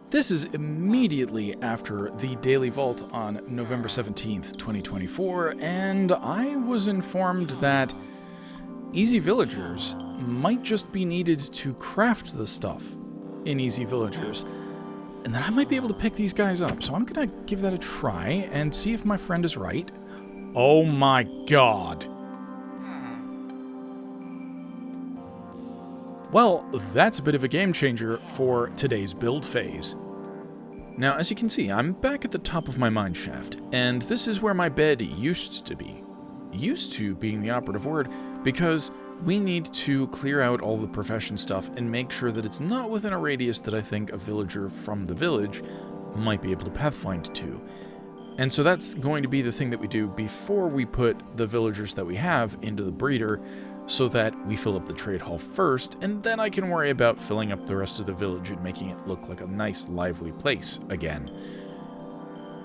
This is immediately after the Daily Vault on November 17th, 2024, and I was informed that Easy Villagers might just be needed to craft the stuff in Easy Villagers, and then I might be able to pick these guys up, so I'm gonna give that a try and see if my friend is right. Oh my god! Well, that's a bit of a game changer for today's build phase. Now, as you can see, I'm back at the top of my mine shaft, and this is where my bed used to be. Used to being the operative word, because we need to clear out all the profession stuff and make sure that it's not within a radius that I think a villager from the village might be able to pathfind to. And so that's going to be the thing that we do before we put the villagers that we have into the breeder, so that we fill up the trade hall first, and then I can worry about filling up the rest of the village and making it look like a nice, lively place again.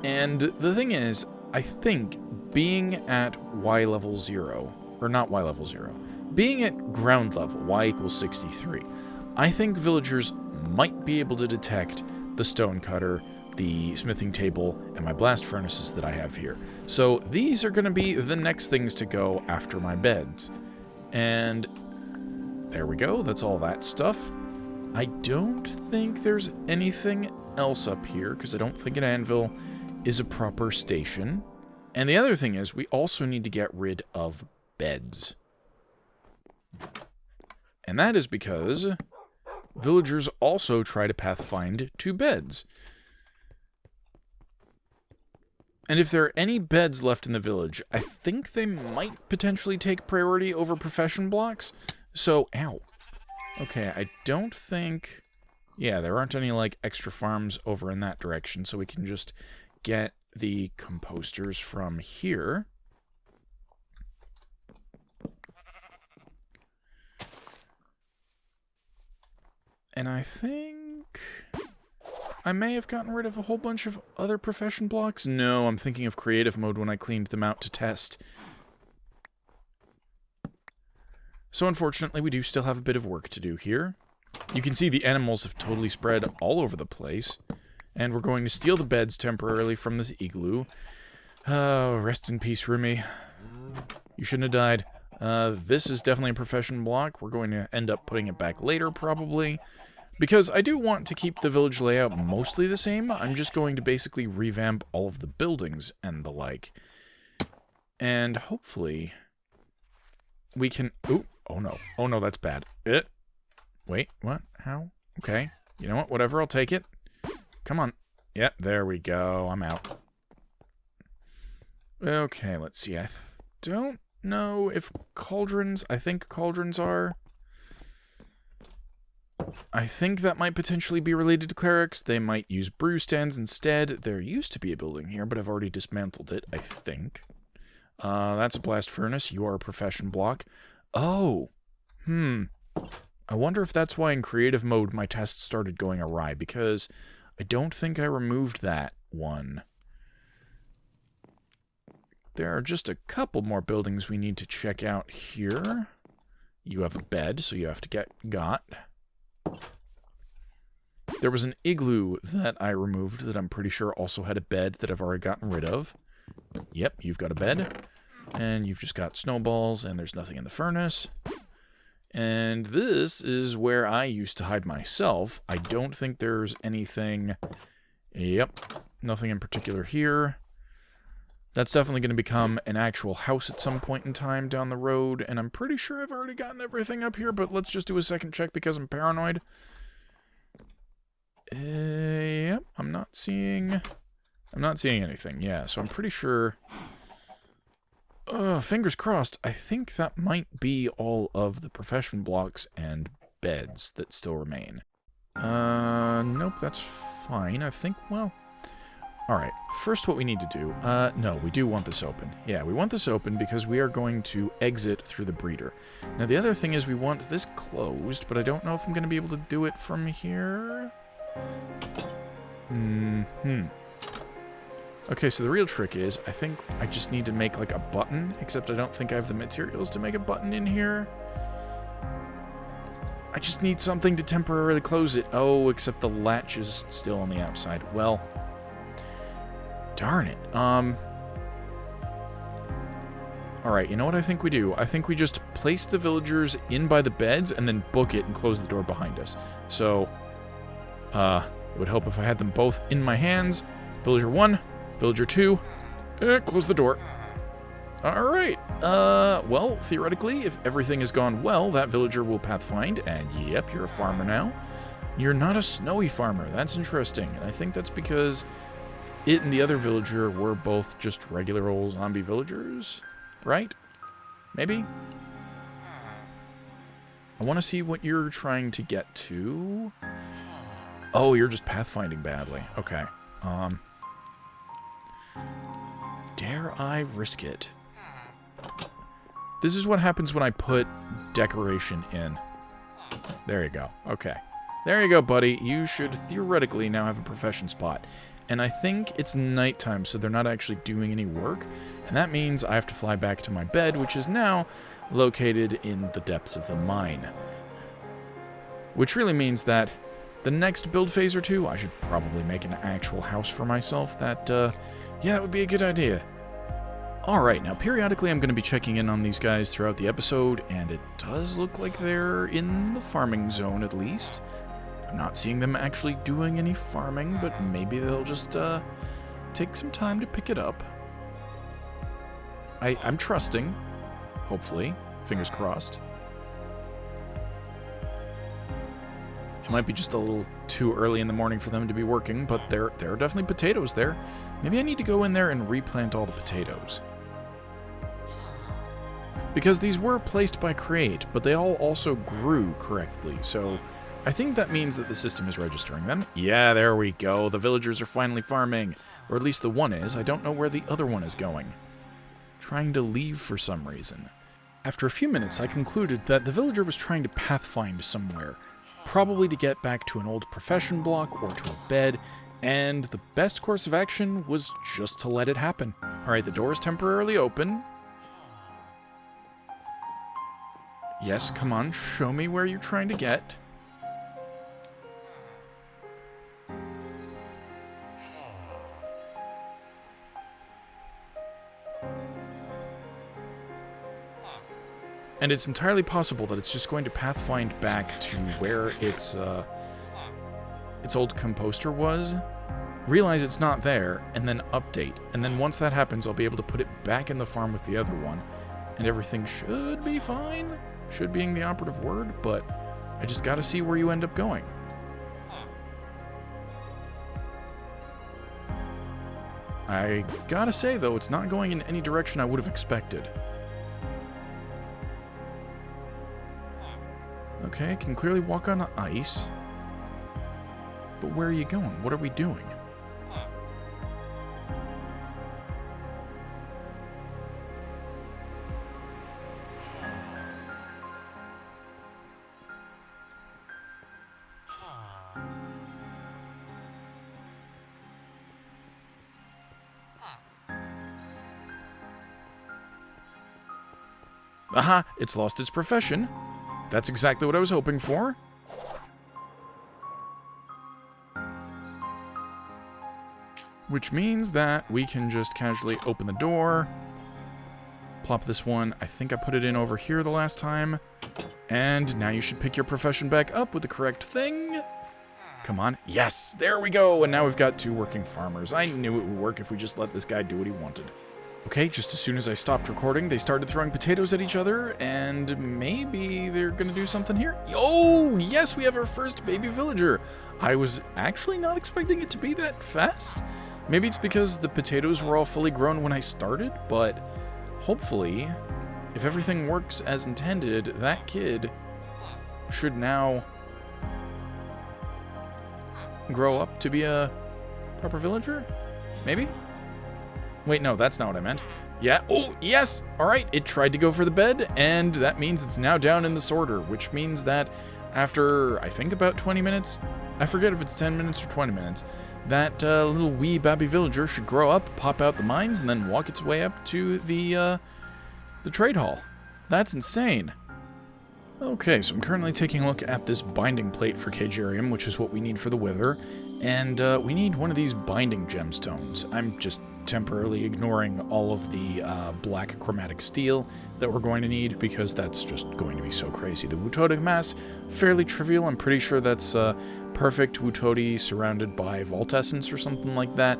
And the thing is, I think being at Y level 0, or not Y level 0, being at ground level, Y equals 63, I think villagers might be able to detect the stone cutter, the smithing table, and my blast furnaces that I have here. So these are going to be the next things to go after my beds. And there we go, that's all that stuff. I don't think there's anything else up here, because I don't think an anvil is a proper station. And the other thing is, we also need to get rid of beds. And that is because villagers also try to pathfind to beds. And if there are any beds left in the village, I think they might potentially take priority over profession blocks. So, ow. Okay, I don't think... Yeah, there aren't any, like, extra farms over in that direction, so we can just get the composters from here. And I think I may have gotten rid of a whole bunch of other profession blocks. No, I'm thinking of creative mode when I cleaned them out to test. So unfortunately, we do still have a bit of work to do here. You can see the animals have totally spread all over the place. And we're going to steal the beds temporarily from this igloo. Oh, rest in peace, Rumi. You shouldn't have died. This is definitely a profession block. We're going to end up putting it back later, probably. Because I do want to keep the village layout mostly the same. I'm just going to basically revamp all of the buildings and the like. And hopefully we can... Ooh, oh no. Oh no, that's bad. Wait, what? How? Okay. You know what? Whatever, I'll take it. Come on. Yep, there we go. I'm out. Okay, let's see. I don't know if cauldrons... I think cauldrons are... I think that might potentially be related to clerics. They might use brew stands instead. There used to be a building here, but I've already dismantled it, I think. That's a blast furnace. You are a profession block. Oh. I wonder if that's why in creative mode my tests started going awry, because I don't think I removed that one. There are just a couple more buildings we need to check out here. You have a bed, so you have to get got. There was an igloo that I removed that I'm pretty sure also had a bed that I've already gotten rid of. Yep, you've got a bed. And you've just got snowballs, and there's nothing in the furnace. And this is where I used to hide myself. I don't think there's anything... Yep, nothing in particular here. That's definitely going to become an actual house at some point in time down the road, and I'm pretty sure I've already gotten everything up here, but let's just do a second check because I'm paranoid. Yep, I'm not seeing anything, yeah, so I'm pretty sure... fingers crossed, I think that might be all of the profession blocks and beds that still remain. Nope, that's fine, I think, well... Alright, first what we need to do, no, we do want this open. Yeah, we want this open because we are going to exit through the breeder. Now the other thing is we want this closed, but I don't know if I'm going to be able to do it from here. Okay, so the real trick is, I think I just need to make like a button, except I don't think I have the materials to make a button in here. I just need something to temporarily close it. Oh, except the latch is still on the outside. Well, darn it. Alright, you know what I think we do? I think we just place the villagers in by the beds and then book it and close the door behind us. So, it would help if I had them both in my hands. Villager 1, Villager 2, close the door. Alright, well, theoretically, if everything has gone well, that villager will pathfind, and yep, you're a farmer now. You're not a snowy farmer, that's interesting, and I think that's because it and the other villager were both just regular old zombie villagers, right? Maybe? I want to see what you're trying to get to. Oh, you're just pathfinding badly, okay. Dare I risk it? This is what happens when I put decoration in. There you go. Okay. There you go, buddy. You should theoretically now have a profession spot. And I think it's nighttime, so they're not actually doing any work. And that means I have to fly back to my bed, which is now located in the depths of the mine. Which really means that the next build phase or two, I should probably make an actual house for myself. That, yeah, that would be a good idea. Alright, now periodically I'm going to be checking in on these guys throughout the episode, and it does look like they're in the farming zone at least. I'm not seeing them actually doing any farming, but maybe they'll just take some time to pick it up. I'm trusting, hopefully, fingers crossed. It might be just a little too early in the morning for them to be working, but there are definitely potatoes there. Maybe I need to go in there and replant all the potatoes. Because these were placed by Create, but they all also grew correctly, so I think that means that the system is registering them. Yeah, there we go. The villagers are finally farming. Or at least the one is. I don't know where the other one is going. Trying to leave for some reason. After a few minutes, I concluded that the villager was trying to pathfind somewhere. Probably to get back to an old profession block or to a bed, and the best course of action was just to let it happen. Alright, the door is temporarily open. Yes, come on, show me where you're trying to get. And it's entirely possible that it's just going to pathfind back to where its old composter was, realize it's not there, and then update. And then once that happens, I'll be able to put it back in the farm with the other one, and everything should be fine. Should being the operative word, but I just gotta see where you end up going. I gotta say, though, it's not going in any direction I would have expected. Okay, I can clearly walk on ice. But where are you going? What are we doing? Aha! It's lost its profession. That's exactly what I was hoping for. Which means that we can just casually open the door. Plop this one. I think I put it in over here the last time. And now you should pick your profession back up with the correct thing. Come on. Yes! There we go! And now we've got 2 working farmers. I knew it would work if we just let this guy do what he wanted. Okay, just as soon as I stopped recording, they started throwing potatoes at each other, and maybe they're gonna do something here. Oh, yes, we have our first baby villager. I was actually not expecting it to be that fast. Maybe it's because the potatoes were all fully grown when I started, but hopefully, if everything works as intended, that kid should now grow up to be a proper villager? Maybe? Wait, no, that's not what I meant. Yeah, oh, yes! Alright, it tried to go for the bed, and that means it's now down in the sorter, which means that after, I think about 20 minutes, I forget if it's 10 minutes or 20 minutes, that little wee baby villager should grow up, pop out the mines, and then walk its way up to the trade hall. That's insane. Okay, so I'm currently taking a look at this binding plate for Cagerium, which is what we need for the wither, and we need one of these binding gemstones. I'm just temporarily ignoring all of the black chromatic steel that we're going to need, because that's just going to be so crazy. The Wutotic mass, fairly trivial. I'm pretty sure that's perfect Wutoti surrounded by Vault Essence or something like that.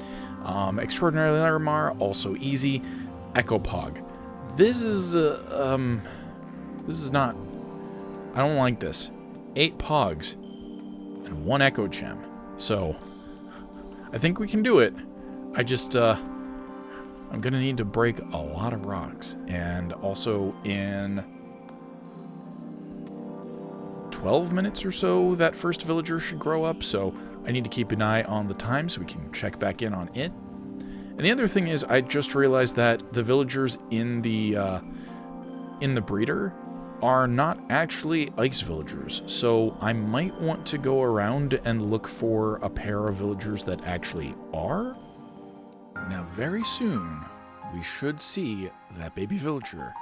Extraordinary Larimar, also easy. Echopog. This is not... I don't like this. 8 Pogs and 1 Echo Gem. So, I think we can do it. I just, I'm gonna need to break a lot of rocks. And also in 12 minutes or so, that first villager should grow up. So, I need to keep an eye on the time so we can check back in on it. And the other thing is, I just realized that the villagers in the breeder are not actually ice villagers, so I might want to go around and look for a pair of villagers that actually are. Now very soon, we should see that baby villager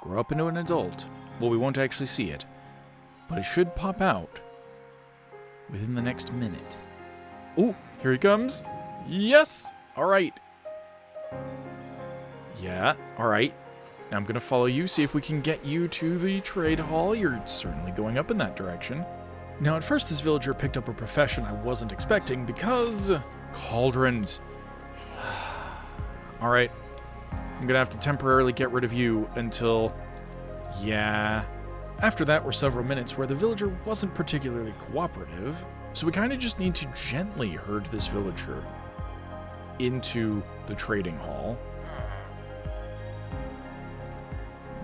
grow up into an adult. Well, we won't actually see it, but it should pop out within the next minute. Oh, here he comes. Yes! Alright. Yeah, alright. Now I'm gonna follow you, see if we can get you to the trade hall. You're certainly going up in that direction. Now at first this villager picked up a profession I wasn't expecting because... cauldrons. Alright. I'm gonna have to temporarily get rid of you until... yeah. After that were several minutes where the villager wasn't particularly cooperative, so we kinda just need to gently herd this villager into the trading hall.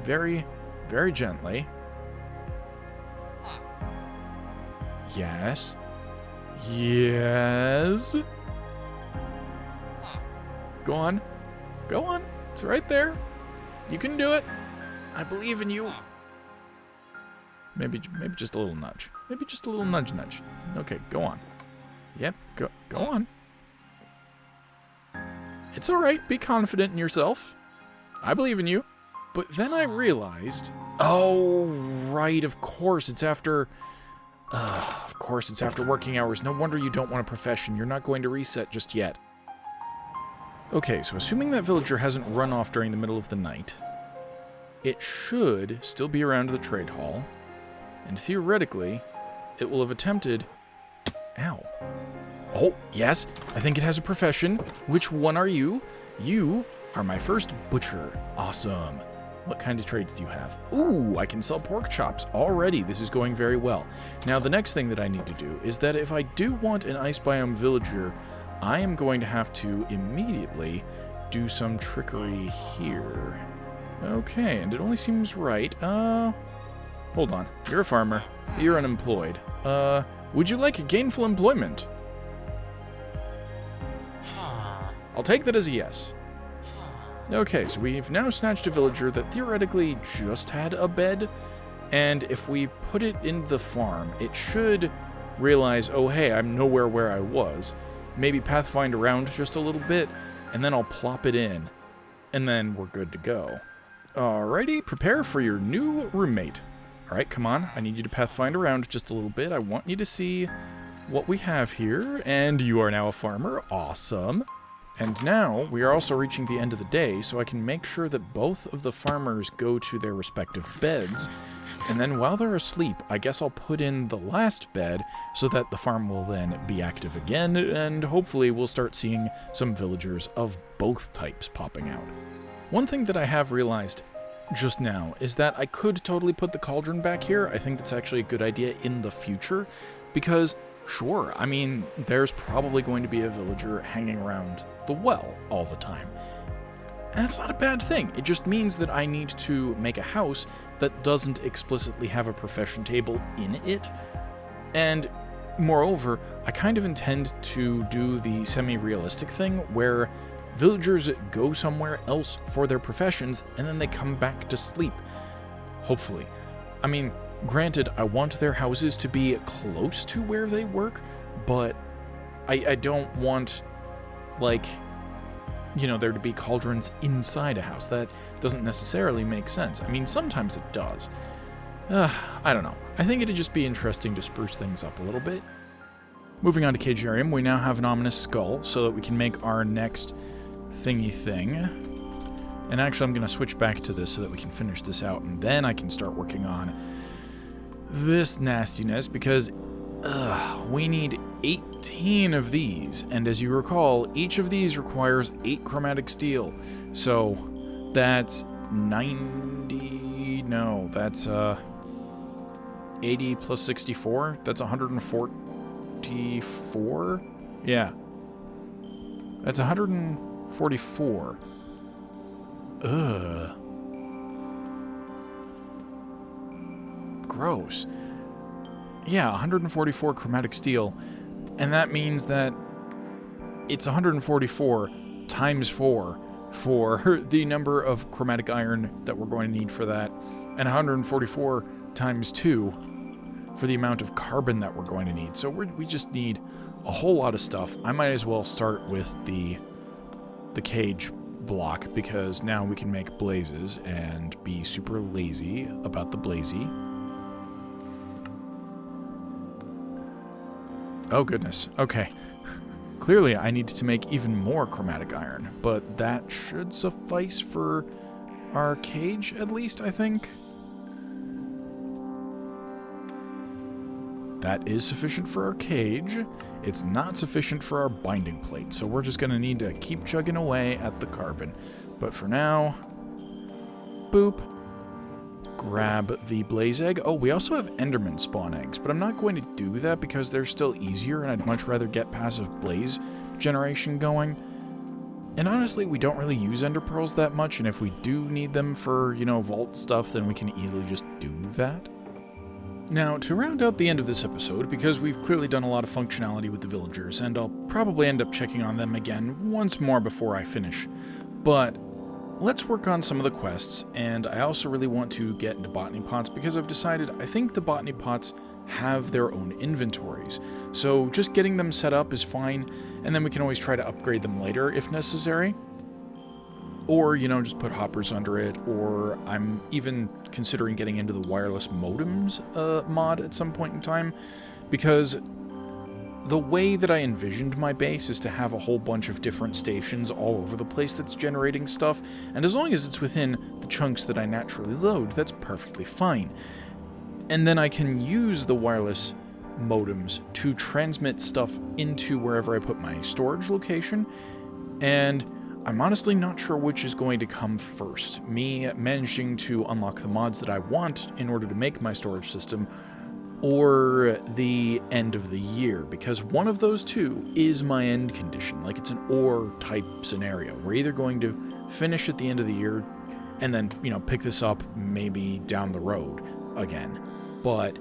Very, very gently. Yes. Yes. Go on. Go on. It's right there. You can do it. I believe in you. Maybe just a little nudge. Maybe just a little nudge. Okay, go on. Yep, go on. It's alright. Be confident in yourself. I believe in you. But then I realized, oh, right, of course, it's after working hours. No wonder you don't want a profession. You're not going to reset just yet. Okay, so assuming that villager hasn't run off during the middle of the night, it should still be around the trade hall, and theoretically, it will have attempted... Ow. Oh, yes, I think it has a profession. Which one are you? You are my first butcher. Awesome. What kind of trades do you have? Ooh, I can sell pork chops already. This is going very well. Now, the next thing that I need to do is that if I do want an ice biome villager, I am going to have to immediately do some trickery here. Okay, and it only seems right. Hold on. You're a farmer. You're unemployed. Would you like gainful employment? I'll take that as a yes. Okay, so we've now snatched a villager that theoretically just had a bed, and if we put it in the farm, it should realize, oh hey, I'm nowhere where I was. Maybe pathfind around just a little bit, and then I'll plop it in, and then we're good to go. Alrighty, prepare for your new roommate. Alright, come on, I need you to pathfind around just a little bit. I want you to see what we have here, and you are now a farmer. Awesome. And now, we are also reaching the end of the day, so I can make sure that both of the farmers go to their respective beds, and then while they're asleep, I guess I'll put in the last bed so that the farm will then be active again, and hopefully we'll start seeing some villagers of both types popping out. One thing that I have realized just now is that I could totally put the cauldron back here. I think that's actually a good idea in the future, because sure, I mean, there's probably going to be a villager hanging around the well all the time. And that's not a bad thing. It just means that I need to make a house that doesn't explicitly have a profession table in it. And moreover, I kind of intend to do the semi-realistic thing where villagers go somewhere else for their professions and then they come back to sleep. Hopefully. I mean, granted, I want their houses to be close to where they work, but I don't want, like, you know, there to be cauldrons inside a house. That doesn't necessarily make sense. I mean, sometimes it does. I don't know. I think it'd just be interesting to spruce things up a little bit. Moving on to Cagerium, we now have an ominous skull so that we can make our next thingy thing. And actually I'm going to switch back to this so that we can finish this out, and then I can start working on this nastiness, because we need 18 of these, and as you recall, each of these requires 8 chromatic steel. So that's 90, no, that's 80 plus 64, that's 144? Yeah. That's 144. Ugh. Gross. Yeah, 144 chromatic steel, and that means that it's 144 times 4 for the number of chromatic iron that we're going to need for that, and 144 times 2 for the amount of carbon that we're going to need. So we just need a whole lot of stuff. I might as well start with the cage block, because now we can make blazes and be super lazy about the blazy. Oh goodness, okay. Clearly I need to make even more chromatic iron, but that should suffice for our cage, at least, I think. That is sufficient for our cage. It's not sufficient for our binding plate, so we're just gonna need to keep chugging away at the carbon. But for now, boop. Grab the blaze egg. Oh, we also have enderman spawn eggs, but I'm not going to do that because they're still easier, and I'd much rather get passive blaze generation going. And honestly, we don't really use ender pearls that much, and if we do need them for, you know, vault stuff, then we can easily just do that. Now, to round out the end of this episode, because we've clearly done a lot of functionality with the villagers, and I'll probably end up checking on them again once more before I finish, but let's work on some of the quests, and I also really want to get into botany pots because I've decided I think the botany pots have their own inventories. So just getting them set up is fine, and then we can always try to upgrade them later if necessary. Or, you know, just put hoppers under it, or I'm even considering getting into the wireless modems mod at some point in time, because the way that I envisioned my base is to have a whole bunch of different stations all over the place that's generating stuff, and as long as it's within the chunks that I naturally load, that's perfectly fine. And then I can use the wireless modems to transmit stuff into wherever I put my storage location, and I'm honestly not sure which is going to come first. Me managing to unlock the mods that I want in order to make my storage system, or the end of the year, because one of those two is my end condition. Like, it's an or type scenario. We're either going to finish at the end of the year and then, you know, pick this up maybe down the road again. But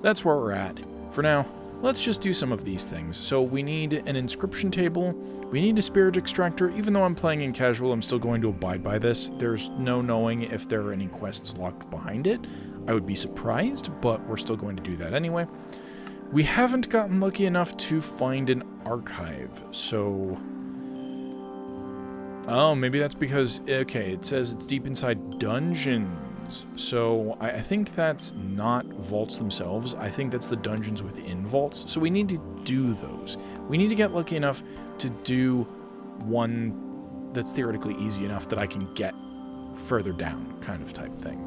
that's where we're at. For now, let's just do some of these things. So we need an inscription table, we need a spirit extractor. Even though I'm playing in casual, I'm still going to abide by this. There's no knowing if there are any quests locked behind it. I would be surprised, but we're still going to do that anyway. We haven't gotten lucky enough to find an archive, so... Oh, maybe that's because, okay, it says it's deep inside dungeons. So I think that's not vaults themselves. I think that's the dungeons within vaults. So we need to do those. We need to get lucky enough to do one that's theoretically easy enough that I can get further down, kind of type thing.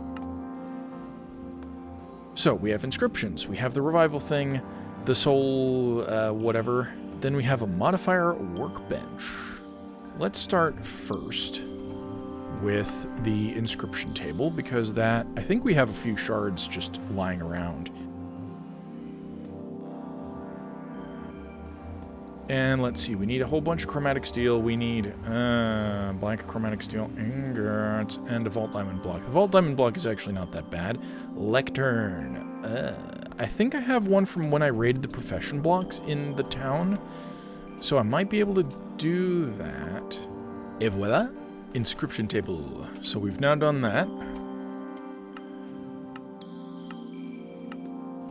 So we have inscriptions, we have the revival thing, the soul whatever, then we have a modifier workbench. Let's start first with the inscription table, because that, I think we have a few shards just lying around. And let's see, we need a whole bunch of chromatic steel, we need black chromatic steel ingots, and a vault diamond block. The vault diamond block is actually not that bad. Lectern. I think I have one from when I raided the profession blocks in the town, so I might be able to do that. Et voila! Inscription table. So we've now done that.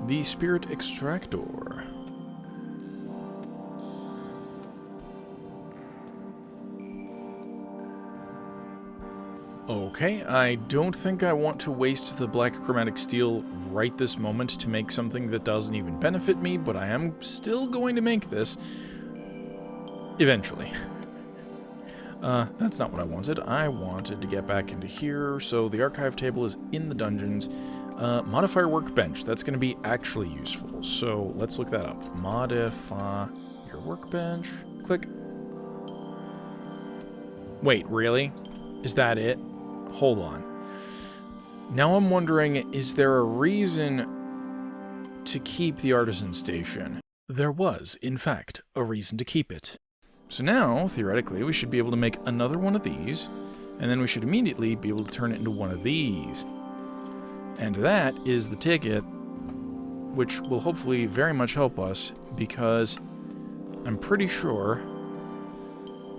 The spirit extractor. Okay, I don't think I want to waste the black chromatic steel right this moment to make something that doesn't even benefit me, but I am still going to make this eventually. That's not what I wanted. I wanted to get back into here, so the archive table is in the dungeons. Modifier workbench, that's going to be actually useful, so let's look that up. Modify your workbench. Click. Wait, really? Is that it? Hold on. Now I'm wondering, is there a reason to keep the artisan station? There was, in fact, a reason to keep it. So now, theoretically, we should be able to make another one of these, and then we should immediately be able to turn it into one of these. And that is the ticket, which will hopefully very much help us, because I'm pretty sure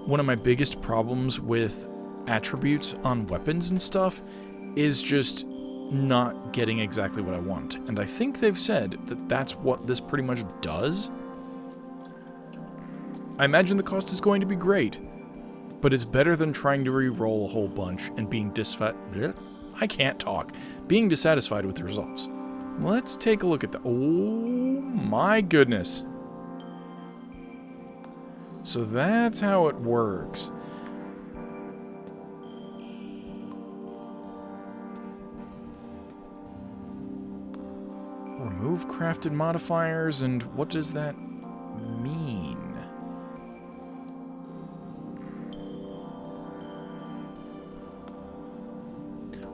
one of my biggest problems with attributes on weapons and stuff is just not getting exactly what I want. And I think they've said that that's what this pretty much does. I imagine the cost is going to be great, but it's better than trying to re-roll a whole bunch and being being dissatisfied with the results. Let's take a look at that. Oh my goodness. So that's how it works. Remove crafted modifiers, and what does that mean?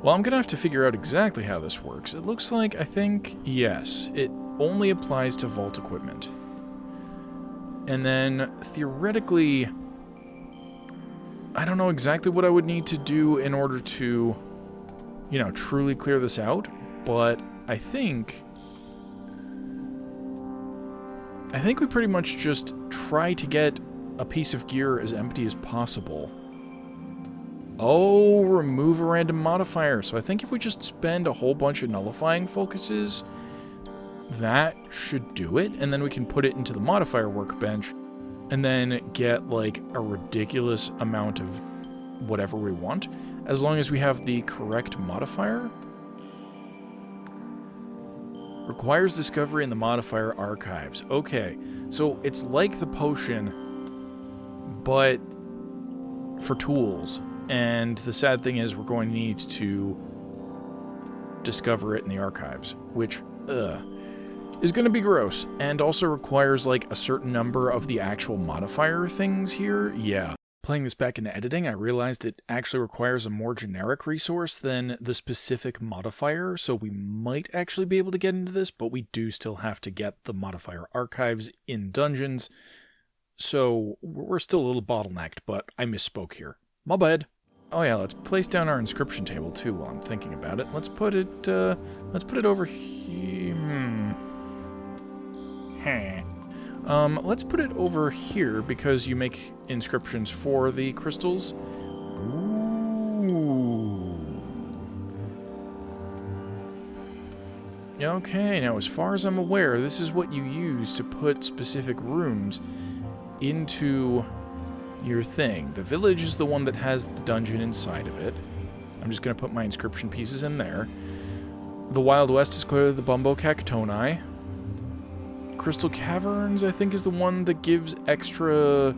Well, I'm gonna have to figure out exactly how this works. It looks like, yes, it only applies to vault equipment. And then, theoretically, I don't know exactly what I would need to do in order to, truly clear this out, but I think we pretty much just try to get a piece of gear as empty as possible. Oh, remove a random modifier. So I think if we just spend a whole bunch of nullifying focuses, that should do it. And then we can put it into the modifier workbench and then get like a ridiculous amount of whatever we want, as long as we have the correct modifier. Requires discovery in the modifier archives. Okay, so it's like the potion, but for tools. And the sad thing is we're going to need to discover it in the archives, which, is going to be gross, and also requires, like, a certain number of the actual modifier things here. Yeah. Playing this back into editing, I realized it actually requires a more generic resource than the specific modifier, so we might actually be able to get into this, but we do still have to get the modifier archives in dungeons, so we're still a little bottlenecked, but I misspoke here. My bad. Oh yeah, let's place down our inscription table too while I'm thinking about it. Let's put it over here. Let's put it over here because you make inscriptions for the crystals. Ooh. Okay, now as far as I'm aware, this is what you use to put specific rooms into your thing. The village is the one that has the dungeon inside of it. I'm just going to put my inscription pieces in there. The Wild West is clearly the Bumbo Cactoni. Crystal Caverns, I think, is the one that gives extra...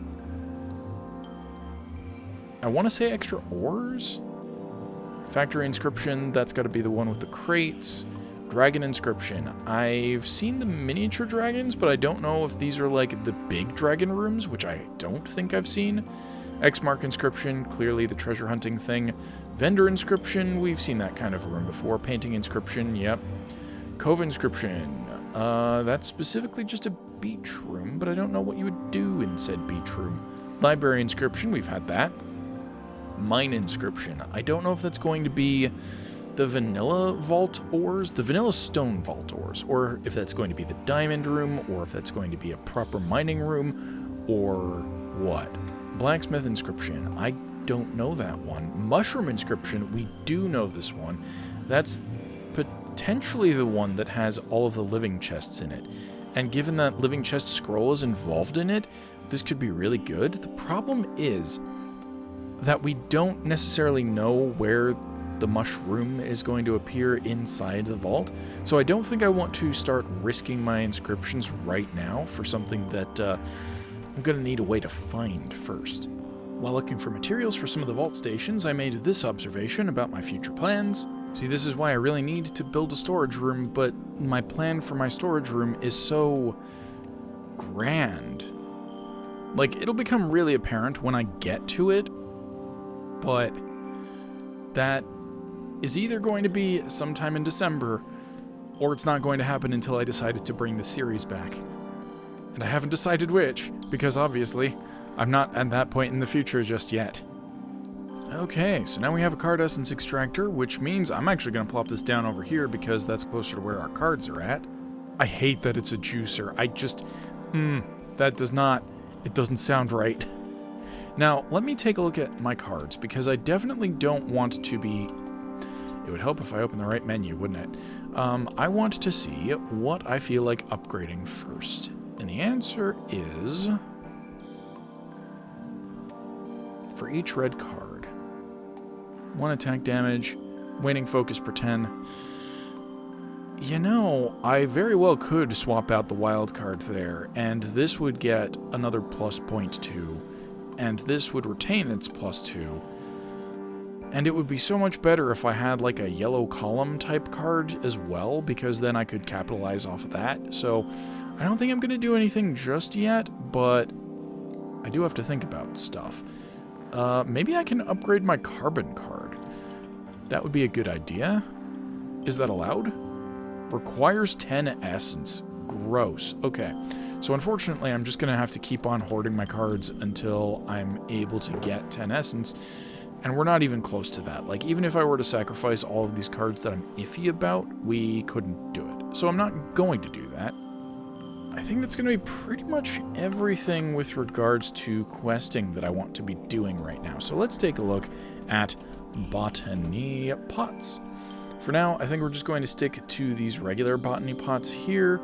I want to say extra ores? Factory Inscription, that's got to be the one with the crates. Dragon Inscription. I've seen the miniature dragons, but I don't know if these are like the big dragon rooms, which I don't think I've seen. X-Mark Inscription, clearly the treasure hunting thing. Vendor Inscription, we've seen that kind of room before. Painting Inscription, yep. Cove Inscription, that's specifically just a beach room, but I don't know what you would do in said beach room. Library Inscription, we've had that. Mine Inscription, I don't know if that's going to be the vanilla vault ores, the vanilla stone vault ores, or if that's going to be the diamond room, or if that's going to be a proper mining room, or what. Blacksmith Inscription, I don't know that one. Mushroom Inscription, we do know this one. That's potentially the one that has all of the living chests in it. And given that living chest scroll is involved in it, this could be really good. The problem is, that we don't necessarily know where the mushroom is going to appear inside the vault, so I don't think I want to start risking my inscriptions right now for something that I'm going to need a way to find first. While looking for materials for some of the vault stations, I made this observation about my future plans. See, this is why I really need to build a storage room, but my plan for my storage room is so grand. Like, it'll become really apparent when I get to it, but that is either going to be sometime in December, or it's not going to happen until I decided to bring the series back. And I haven't decided which, because obviously, I'm not at that point in the future just yet. Okay, so now we have a card essence extractor, which means I'm actually going to plop this down over here because that's closer to where our cards are at. I hate that it's a juicer. That doesn't sound right. Now, let me take a look at my cards, because I definitely don't want to be... It would help if I open the right menu, wouldn't it? I want to see what I feel like upgrading first. And the answer is... for each red card, 1 attack damage, waning focus per 10. You know, I very well could swap out the wild card there, and this would get another plus 0.2, and this would retain its plus 2. And it would be so much better if I had like a yellow column type card as well, because then I could capitalize off of that. So I don't think I'm going to do anything just yet, but I do have to think about stuff. Maybe I can upgrade my carbon card. That would be a good idea. Is that allowed? Requires 10 essence. Gross. Okay. So unfortunately, I'm just going to have to keep on hoarding my cards until I'm able to get 10 essence. And we're not even close to that. Like, even if I were to sacrifice all of these cards that I'm iffy about, we couldn't do it. So I'm not going to do that. I think that's going to be pretty much everything with regards to questing that I want to be doing right now. So let's take a look at Botany pots. For now, I think we're just going to stick to these regular Botany pots here.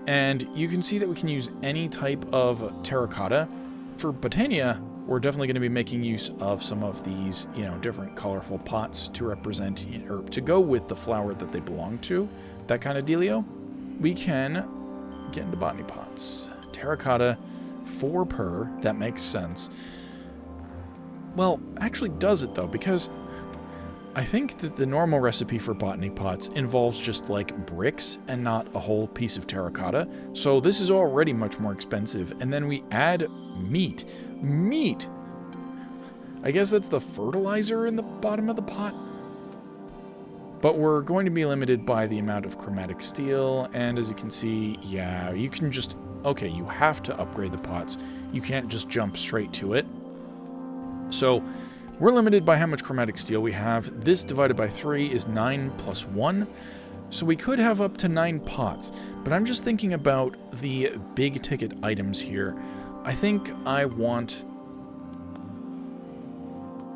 And you can see that we can use any type of terracotta. For Botania, we're definitely going to be making use of some of these, different colorful pots to represent, or to go with the flower that they belong to, that kind of dealio. We can get into Botany pots. Terracotta, 4 per, that makes sense. Well, actually does it though, because I think that the normal recipe for Botany pots involves just like bricks and not a whole piece of terracotta, so this is already much more expensive, and then we add meat. Meat! I guess that's the fertilizer in the bottom of the pot? But we're going to be limited by the amount of chromatic steel, and as you can see, yeah, you can just... Okay, you have to upgrade the pots. You can't just jump straight to it. So, we're limited by how much chromatic steel we have. This divided by 3 is 9 plus 1. So we could have up to 9 pots. But I'm just thinking about the big ticket items here. I think I want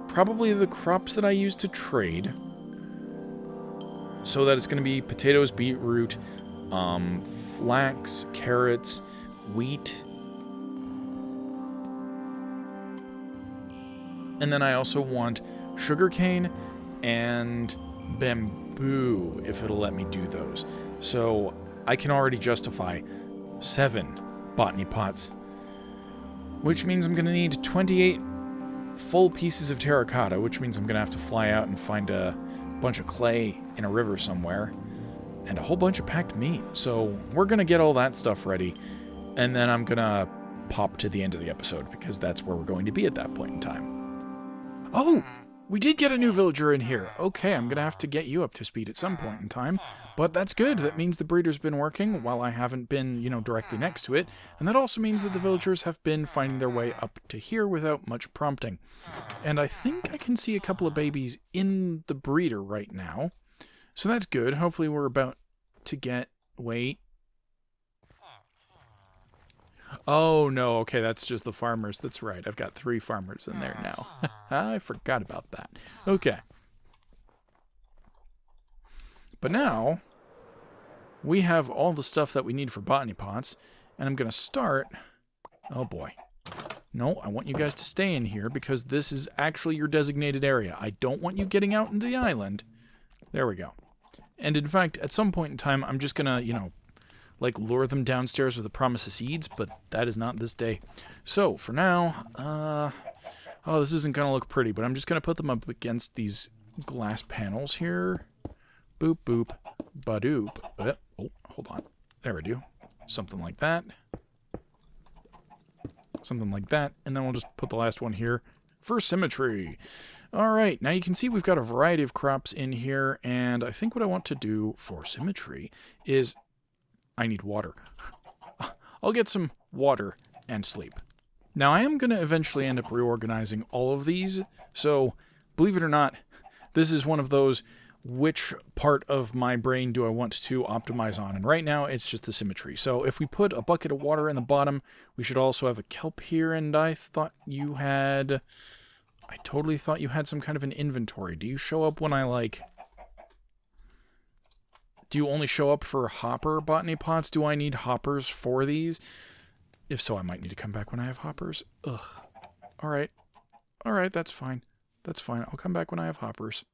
probably the crops that I use to trade. So that it's going to be potatoes, beetroot, flax, carrots, wheat. And then I also want sugarcane and bamboo, if it'll let me do those. So I can already justify 7 botany pots, which means I'm going to need 28 full pieces of terracotta, which means I'm going to have to fly out and find a bunch of clay in a river somewhere, and a whole bunch of packed meat. So we're going to get all that stuff ready, and then I'm going to pop to the end of the episode, because that's where we're going to be at that point in time. Oh, we did get a new villager in here. Okay, I'm going to have to get you up to speed at some point in time, but that's good. That means the breeder's been working while I haven't been, directly next to it, and that also means that the villagers have been finding their way up to here without much prompting. And I think I can see a couple of babies in the breeder right now, so that's good. Hopefully we're about to get... Wait. Oh, no, okay, that's just the farmers. That's right, I've got 3 farmers in there now. I forgot about that. Okay. But now, we have all the stuff that we need for botany pots, and I'm going to start... Oh, boy. No, I want you guys to stay in here because this is actually your designated area. I don't want you getting out into the island. There we go. And in fact, at some point in time, I'm just gonna, you know, like lure them downstairs with a promise of seeds, but that is not this day. So, for now, oh, this isn't gonna look pretty, but I'm just gonna put them up against these glass panels here. Boop, boop, ba-doop. Oh, hold on. There we do. Something like that. Something like that, and then we'll just put the last one here for symmetry. Alright, now you can see we've got a variety of crops in here, and I think what I want to do for symmetry is I need water. I'll get some water and sleep. Now I am going to eventually end up reorganizing all of these, so believe it or not, this is one of those which part of my brain do I want to optimize on, and right now it's just the symmetry. So if we put a bucket of water in the bottom, we should also have a kelp here, and I totally thought you had some kind of an inventory. Do you show up when do you only show up for hopper botany pots? Do I need hoppers for these? If so, I might need to come back when I have hoppers. Ugh. Alright, that's fine. That's fine, I'll come back when I have hoppers.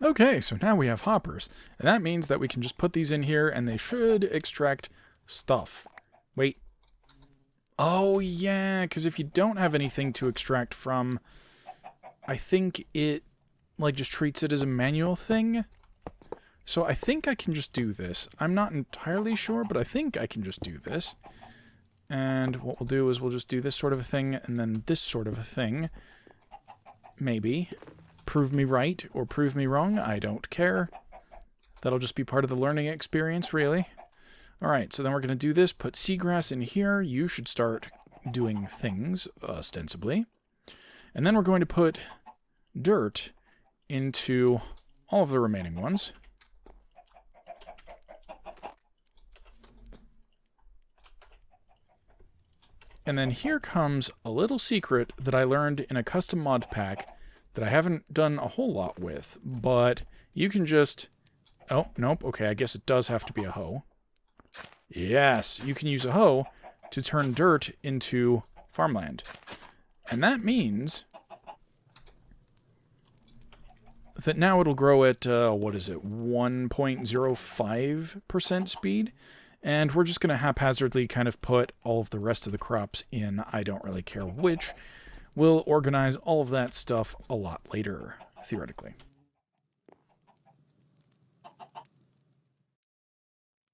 Okay, so now we have hoppers, and that means that we can just put these in here, and they should extract stuff. Wait. Oh, yeah, because if you don't have anything to extract from, I think it, like, just treats it as a manual thing. So I think I can just do this. I'm not entirely sure, but I think I can just do this. And what we'll do is we'll just do this sort of a thing, and then this sort of a thing. Maybe. Prove me right or prove me wrong, I don't care. That'll just be part of the learning experience, really. Alright, so then we're going to do this, put seagrass in here. You should start doing things, ostensibly. And then we're going to put dirt into all of the remaining ones. And then here comes a little secret that I learned in a custom mod pack that I haven't done a whole lot with, but you can just... Oh, nope, okay, I guess it does have to be a hoe. Yes, you can use a hoe to turn dirt into farmland. And that means that now it'll grow at, 1.05% speed, and we're just going to haphazardly kind of put all of the rest of the crops in, I don't really care which. We'll organize all of that stuff a lot later, theoretically.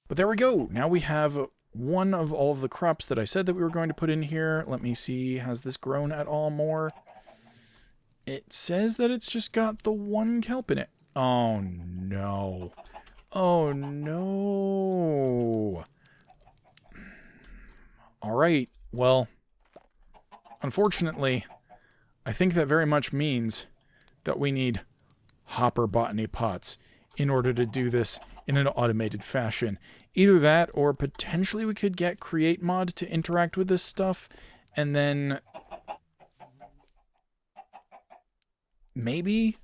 But there we go. Now we have one of all of the crops that I said that we were going to put in here. Let me see. Has this grown at all more? It says that it's just got the one kelp in it. Oh, no. Oh, no. All right. Well... Unfortunately, I think that very much means that we need hopper botany pots in order to do this in an automated fashion. Either that, or potentially we could get create mod to interact with this stuff, and then maybe,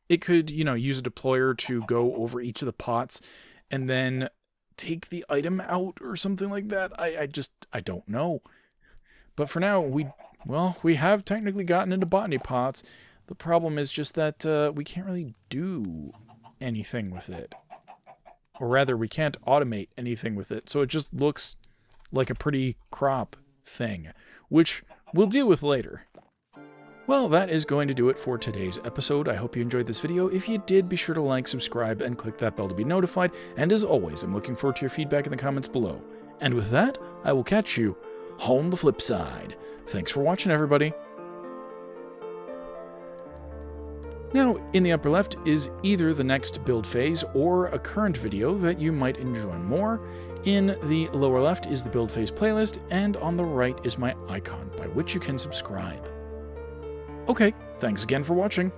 it could, you know, use a deployer to go over each of the pots, and then take the item out or something like that. I don't know. But for now, we have technically gotten into botany pots. The problem is just that we can't really do anything with it. Or rather, we can't automate anything with it. So it just looks like a pretty crop thing, which we'll deal with later. Well, that is going to do it for today's episode. I hope you enjoyed this video. If you did, be sure to like, subscribe, and click that bell to be notified. And as always, I'm looking forward to your feedback in the comments below. And with that, I will catch you on the flip side. Thanks for watching, everybody. Now, in the upper left is either the next build phase or a current video that you might enjoy more. In the lower left is the build phase playlist, and on the right is my icon by which you can subscribe. Okay, thanks again for watching.